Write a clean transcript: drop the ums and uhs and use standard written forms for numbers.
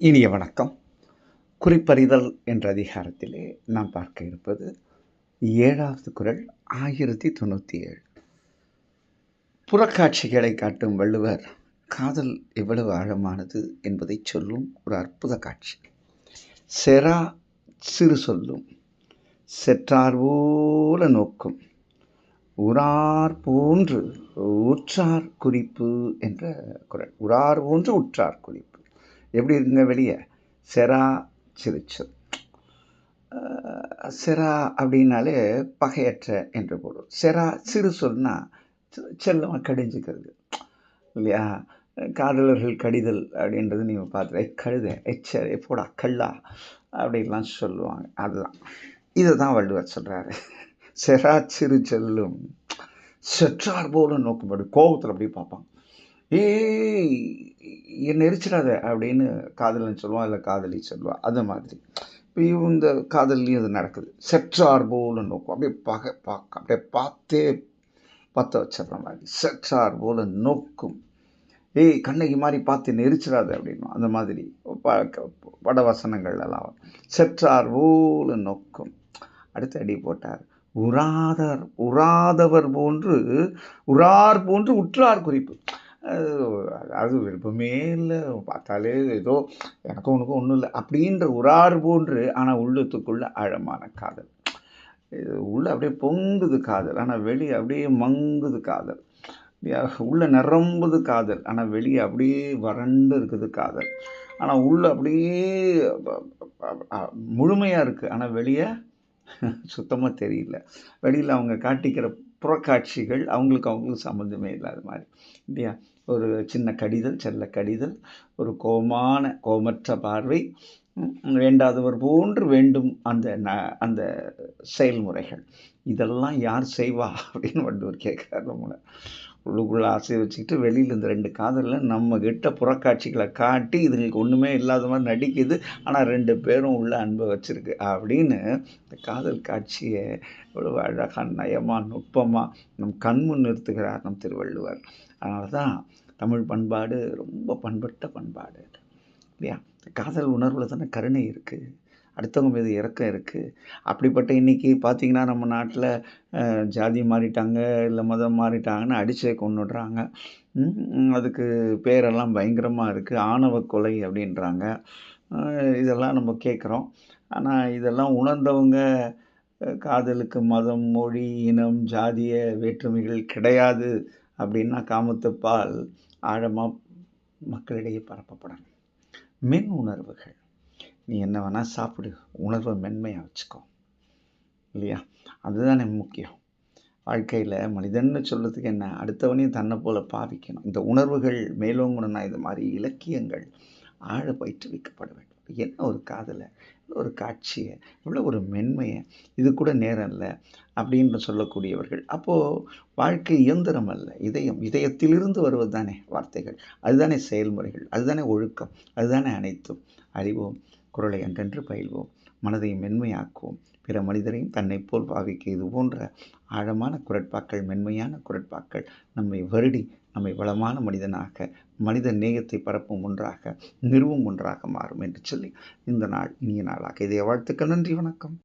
இனிய வணக்கம். குறிப்பறிதல் என்ற அதிகாரத்திலே நாம் பார்க்க இருப்பது 7வது குறள் 1097. புறக்காட்சிகளை காட்டும் வள்ளுவர் காதல் எவ்வளவு ஆழமானது என்பதைச் சொல்லும் ஒரு அற்புத காட்சி. செரா சிறு சொல்லும் செற்றார் போல நோக்கும் உறார் போன்று உற்றார் குறிப்பு என்ற குறள். உறார் போன்று உற்றார் குறிப்பு எப்படி இருக்குங்க வெளியே? செரா சிறுச்சொல். செரா அப்படின்னாலே பகையற்ற என்று பொருள். செரா சிறு சொல்னா செல்லமாக கடிஞ்சிக்கிறது இல்லையா? காதலர்கள் கடிதல் அப்படின்றது நீங்கள் பார்த்து கழுத எச்சர் எப்போடா கல்லா அப்படின்லாம் சொல்லுவாங்க. அதுதான் இதை தான் வள்ளுவர் சொல்கிறாரு. செரா சிறு செல்லும் செற்றார் போல நோக்கும்படி கோபத்தில் அப்படி பார்ப்பாங்க. ஏய் என்னை எரிச்சிடாத அப்படின்னு காதலன் சொல்லுவான், இல்லை காதலி சொல்லுவாள். அது மாதிரி இப்போ இந்த காதல்லையும் அது நடக்குது. செற்றார் போல நோக்கும், அப்படியே பார்க்க அப்படியே பார்த்தே பற்ற வச்சிடுற மாதிரி. செற்றார் போல நோக்கும், ஏய் கண்ணகி மாதிரி பார்த்து நெரிச்சிடாது அப்படின்னும். அந்த மாதிரி பட வசனங்கள் எல்லாம் செற்றார் போல நோக்கும். அடுத்து அடி போட்டார், உறாதவர் போன்று உறார் போன்று உற்றார் குறிப்பு. அது விருப்பமே இல்லை, பார்த்தாலே ஏதோ எனக்கும் உனக்கும் ஒன்றும் இல்லை அப்படின்ற உறார் போன்று, ஆனால் உள்ளத்துக்குள்ள ஆழமான காதல். இது உள்ள அப்படியே பொங்குது காதல், ஆனால் வெளியே அப்படியே மங்குது காதல். உள்ள நிரம்புது காதல், ஆனால் வெளியே அப்படியே வறண்டு இருக்குது காதல். ஆனால் உள்ள அப்படியே முழுமையாக இருக்குது, ஆனால் வெளியே சுத்தமாக தெரியல. வெளியில் அவங்க காட்டிக்கிற புறக்காட்சிகள் அவங்களுக்கு சம்மந்தமே இல்லாத மாதிரி இல்லையா? ஒரு சின்ன கடிதல், செல்ல கடிதல், ஒரு கோமற்ற பார்வை, வேண்டாதவர் போன்று வேண்டும் அந்த செயல்முறைகள். இதெல்லாம் யார் செய்வா அப்படின்னு வள்ளுவர் கேட்குறாரு. நம்மளை உள்ளுக்குள்ள ஆசையை வச்சுக்கிட்டு வெளியில் இந்த 2 காதலில் நம்ம கிட்ட புறக்காட்சிகளை காட்டி இதுங்களுக்கு ஒன்றுமே இல்லாத மாதிரி நடிக்குது, ஆனால் 2 பேரும் உள்ள அன்பை வச்சுருக்கு அப்படின்னு இந்த காதல் காட்சியை எவ்வளவு அழகாக நயமாக நுட்பமாக நம் கண்முன் நிறுத்துகிறார் நம் திருவள்ளுவர். அதனால தான் தமிழ் பண்பாடு ரொம்ப பண்பட்ட பண்பாடு இல்லையா? காதல் உணர்வில் தானே கருணை இருக்குது, அடுத்தவங்க மீது இறக்கம் இருக்குது. அப்படிப்பட்ட இன்றைக்கி பார்த்திங்கன்னா நம்ம நாட்டில் ஜாதி மாறிட்டாங்க, இல்லை மதம் மாறிட்டாங்கன்னு அடிச்சே கொன்னுடுறாங்க. அதுக்கு பேரெல்லாம் பயங்கரமாக இருக்குது, ஆணவ கொலை அப்படின்றாங்க. இதெல்லாம் நம்ம கேட்குறோம். ஆனால் இதெல்லாம் உணர்ந்தவங்க காதலுக்கு மதம், மொழி, இனம், ஜாதிய வேற்றுமைகள் கிடையாது அப்படின்னா காமத்துப்பால் ஆழமாக மக்களிடையே பரப்பப்படணும். மென் உணர்வுகள், நீ என்ன வேணால் சாப்பிடு, உணர்வை மென்மையாக வச்சுக்கோ இல்லையா? அதுதானே முக்கியம். வாழ்க்கையில் மனிதன்னு சொல்கிறதுக்கு என்ன, அடுத்தவனையும் தன்னை போல பாவிக்கணும். இந்த உணர்வுகள் மேலோங்கணும்னா இது மாதிரி இலக்கியங்கள் ஆழ பயிற்றுவிக்கப்பட வேண்டும். என்ன ஒரு காதலை, ஒரு காட்சியை, இவ்வளோ ஒரு மென்மையை, இது கூட நேரம் இல்லை அப்படின்னு சொல்லக்கூடியவர்கள். அப்போது வாழ்க்கை இயந்திரம் அல்ல, இதயத்திலிருந்து வருவது தானே வார்த்தைகள், அதுதானே செயல்முறைகள், அதுதானே ஒழுக்கம், அதுதானே அனைத்தும். அறிவோம், குறளை அன்றென்று பயில்வோம், மனதை மென்மையாக்குவோம், பிற மனிதரையும் தன்னை போல் பாவிக்க இது போன்ற ஆழமான குறட்பாக்கள், மென்மையான குறட்பாக்கள் நம்மை வருடி நம்மை வளமான மனிதனாக, மனித நேயத்தை பரப்பும் ஒன்றாக, நிறுவும் ஒன்றாக மாறும் என்று சொல்லி இந்த நாள் இனிய நாளாக இதைய வாழ்த்துக்கள். நன்றி, வணக்கம்.